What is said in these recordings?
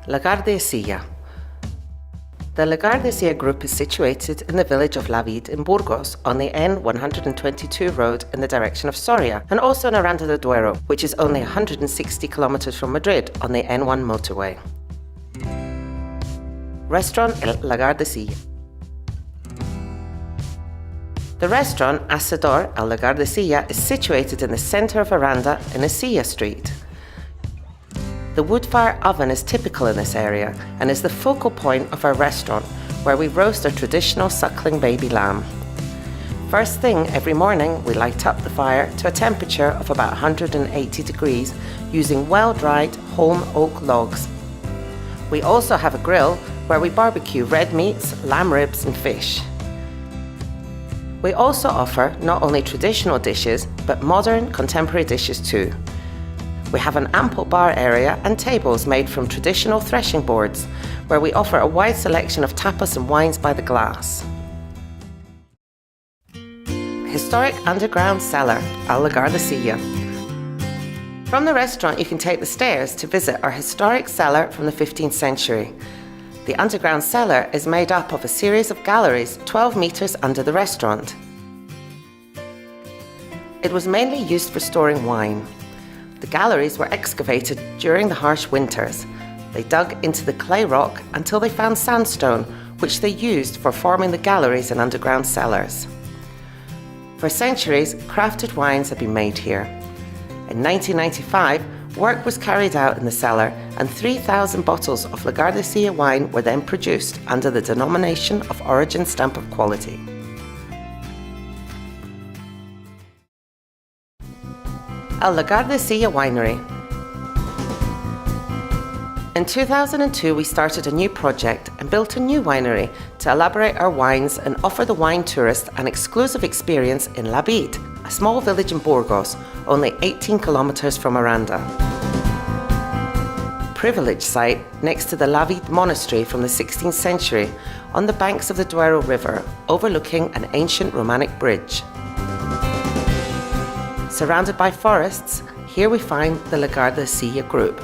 Lagar de Isilla. The Lagar de Isilla group is situated in the village of Lavid in Burgos on the N122 road in the direction of Soria, and also in Aranda de Duero, which is only 160 kilometers from Madrid on the N1 motorway. Restaurant El Lagar de Isilla. The restaurant Asador El Lagar de Isilla is situated in the centre of Aranda in Isilla Street. The wood-fire oven is typical in this area and is the focal point of our restaurant, where we roast our traditional suckling baby lamb. First thing every morning, we light up the fire to a temperature of about 180 degrees using well-dried holm oak logs. We also have a grill where we barbecue red meats, lamb ribs and fish. We also offer not only traditional dishes, but modern, contemporary dishes too. We have an ample bar area and tables made from traditional threshing boards, where we offer a wide selection of tapas and wines by the glass. Historic underground cellar, El Lagar de Isilla. From the restaurant, you can take the stairs to visit our historic cellar from the 15th century. The underground cellar is made up of a series of galleries 12 meters under the restaurant. It was mainly used for storing wine. The galleries were excavated during the harsh winters. They dug into the clay rock until they found sandstone, which they used for forming the galleries and underground cellars. For centuries, crafted wines have been made here. In 1995, work was carried out in the cellar and 3,000 bottles of Lagar de Isilla wine were then produced under the denomination of origin stamp of quality. El Lagar de Isilla Winery. In 2002, we started a new project and built a new winery to elaborate our wines and offer the wine tourist an exclusive experience in Lavid, a small village in Burgos, only 18 kilometers from Aranda. Privileged site next to the Lavid monastery from the 16th century on the banks of the Duero River, overlooking an ancient Romanic bridge. Surrounded by forests, here we find the Lagar de Isilla group.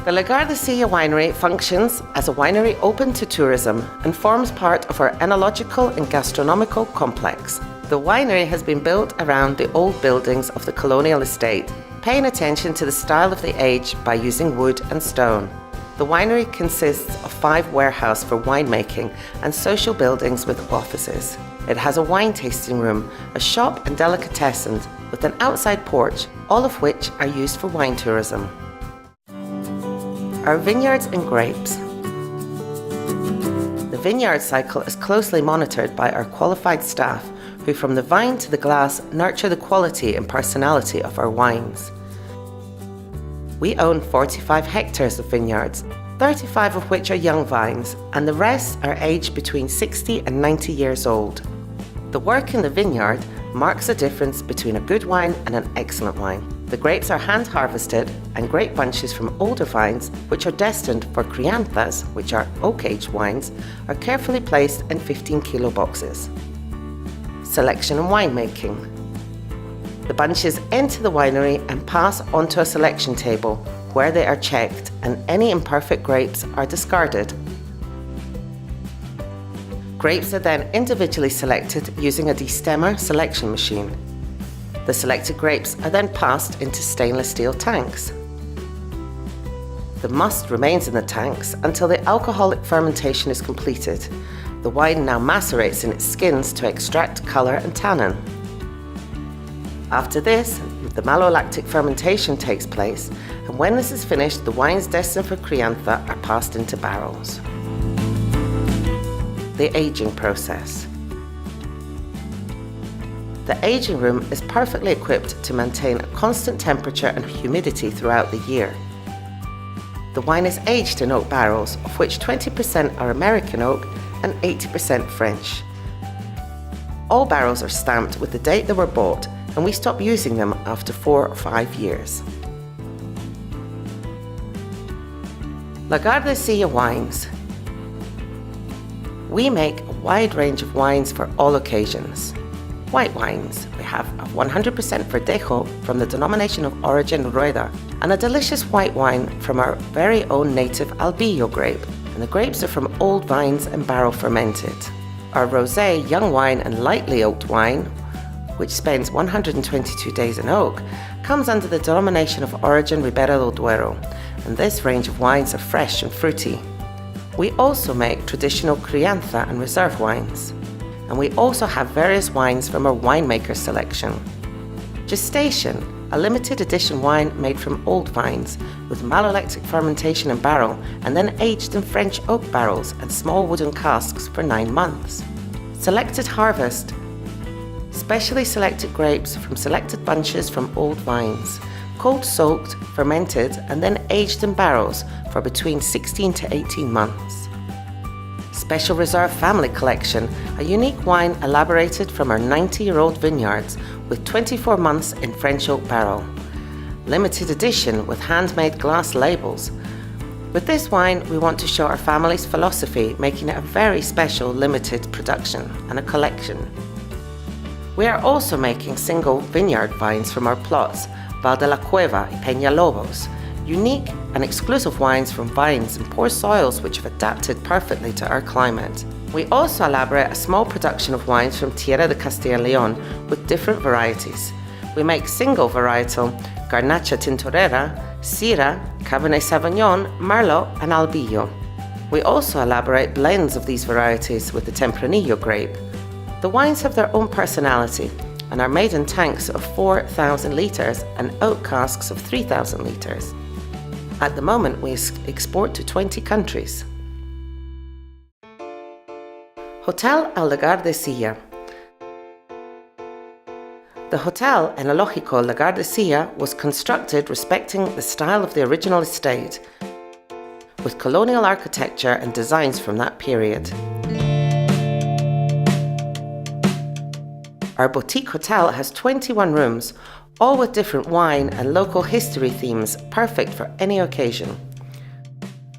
The Lagar de Isilla winery functions as a winery open to tourism and forms part of our enological and gastronomical complex. The winery has been built around the old buildings of the colonial estate, paying attention to the style of the age by using wood and stone. The winery consists of 5 warehouses for winemaking and social buildings with offices. It has a wine tasting room, a shop and delicatessens with an outside porch, all of which are used for wine tourism. Our vineyards and grapes. The vineyard cycle is closely monitored by our qualified staff, who from the vine to the glass nurture the quality and personality of our wines. We own 45 hectares of vineyards, 35 of which are young vines, and the rest are aged between 60 and 90 years old. The work in the vineyard marks a difference between a good wine and an excellent wine. The grapes are hand-harvested, and grape bunches from older vines, which are destined for crianzas, which are oak-aged wines, are carefully placed in 15-kilo boxes. Selection and winemaking. The bunches enter the winery and pass onto a selection table, where they are checked and any imperfect grapes are discarded. Grapes are then individually selected using a destemmer selection machine. The selected grapes are then passed into stainless steel tanks. The must remains in the tanks until the alcoholic fermentation is completed. The wine now macerates in its skins to extract colour and tannin. After this, the malolactic fermentation takes place, and when this is finished, the wines destined for crianza are passed into barrels. The aging process. The aging room is perfectly equipped to maintain a constant temperature and humidity throughout the year. The wine is aged in oak barrels, of which 20% are American oak and 80% French. All barrels are stamped with the date they were bought, and we stop using them after 4 or 5 years. Lagar de Isilla wines. We make a wide range of wines for all occasions. White wines. We have a 100% Verdejo from the denomination of origin Rueda, and a delicious white wine from our very own native Albillo grape, and the grapes are from old vines and barrel fermented. Our rosé, young wine and lightly oaked wine, which spends 122 days in oak, comes under the denomination of origin Ribera del Duero, and this range of wines are fresh and fruity. We also make traditional crianza and reserve wines, and we also have various wines from our winemaker selection. Gestation, a limited edition wine made from old vines with malolactic fermentation in barrel and then aged in French oak barrels and small wooden casks for 9 months. Selected harvest, specially selected grapes from selected bunches from old vines, cold soaked, fermented and then aged in barrels for between 16 to 18 months. Special Reserve Family Collection, a unique wine elaborated from our 90-year-old vineyards with 24 months in French oak barrel. Limited edition with handmade glass labels. With this wine, we want to show our family's philosophy, making it a very special limited production and a collection. We are also making single vineyard vines from our plots, Val de la Cueva y Peñalobos, unique and exclusive wines from vines in poor soils which have adapted perfectly to our climate. We also elaborate a small production of wines from Tierra de Castilla y León with different varieties. We make single varietal Garnacha Tintorera, Syrah, Cabernet Sauvignon, Merlot and Albillo. We also elaborate blends of these varieties with the Tempranillo grape. The wines have their own personality and are made in tanks of 4,000 litres and oak casks of 3,000 litres. At the moment, we export to 20 countries. Hotel El Lagar de Isilla. The Hotel Enológico Lagar de Isilla was constructed respecting the style of the original estate, with colonial architecture and designs from that period. Our boutique hotel has 21 rooms, all with different wine and local history themes, perfect for any occasion.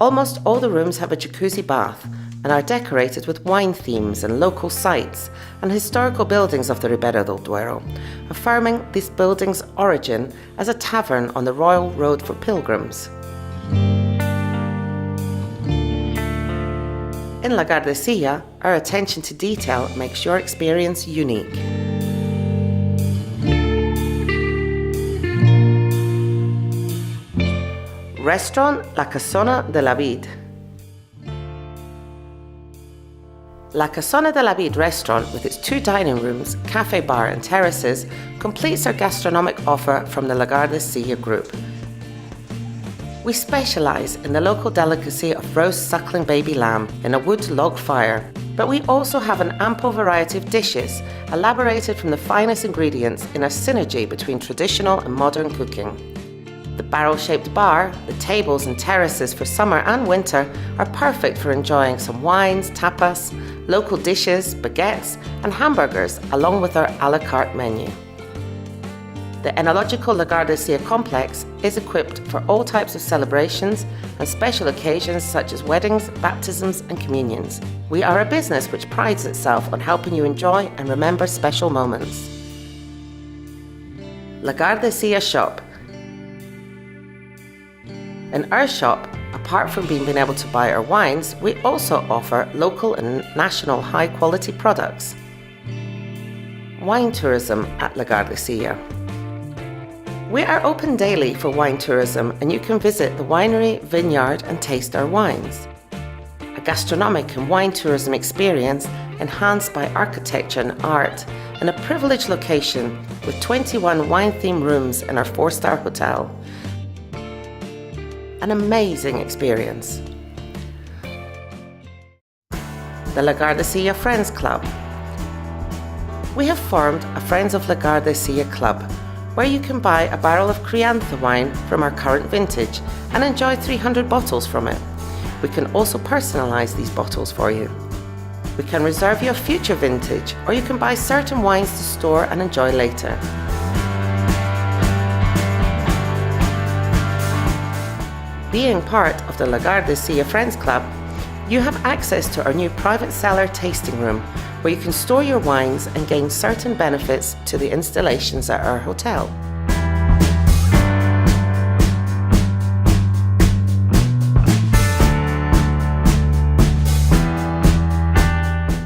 Almost all the rooms have a jacuzzi bath and are decorated with wine themes and local sites and historical buildings of the Ribera del Duero, affirming this building's origin as a tavern on the Royal Road for Pilgrims. In Lagar de Isilla, our attention to detail makes your experience unique. Restaurant La Casona de la Vid. La Casona de la Vid restaurant, with its 2 dining rooms, cafe bar and terraces, completes our gastronomic offer from the Lagar de Isilla group. We specialise in the local delicacy of roast suckling baby lamb in a wood log fire, but we also have an ample variety of dishes elaborated from the finest ingredients in a synergy between traditional and modern cooking. The barrel-shaped bar, the tables and terraces for summer and winter are perfect for enjoying some wines, tapas, local dishes, baguettes and hamburgers along with our a la carte menu. The Enological Lagar de Isilla complex is equipped for all types of celebrations and special occasions such as weddings, baptisms and communions. We are a business which prides itself on helping you enjoy and remember special moments. Lagar de Isilla shop. In our shop, apart from being able to buy our wines, we also offer local and national high-quality products. Wine tourism at Lagar de Isilla. We are open daily for wine tourism and you can visit the winery, vineyard and taste our wines. A gastronomic and wine tourism experience enhanced by architecture and art in a privileged location with 21 wine-themed rooms in our 4-star hotel. An amazing experience. The Lagar de Isilla Friends Club. We have formed a Friends of Lagar de Isilla Club, where you can buy a barrel of crianza wine from our current vintage and enjoy 300 bottles from it. We can also personalise these bottles for you. We can reserve your future vintage, or you can buy certain wines to store and enjoy later. Being part of the Lagar de Isilla Friends Club, you have access to our new private cellar tasting room, where you can store your wines and gain certain benefits to the installations at our hotel.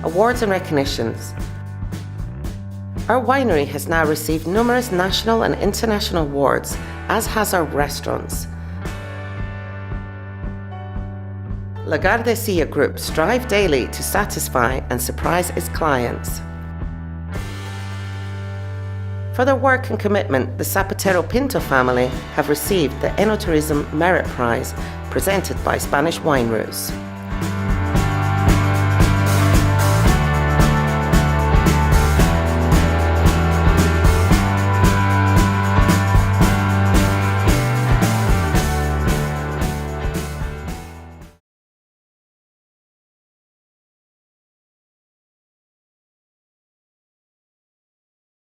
Awards and recognitions. Our winery has now received numerous national and international awards, as has our restaurants. Lagar de Isilla Group strive daily to satisfy and surprise its clients. For their work and commitment, the Zapatero Pinto family have received the Enoturism Merit Prize presented by Spanish Wine Routes.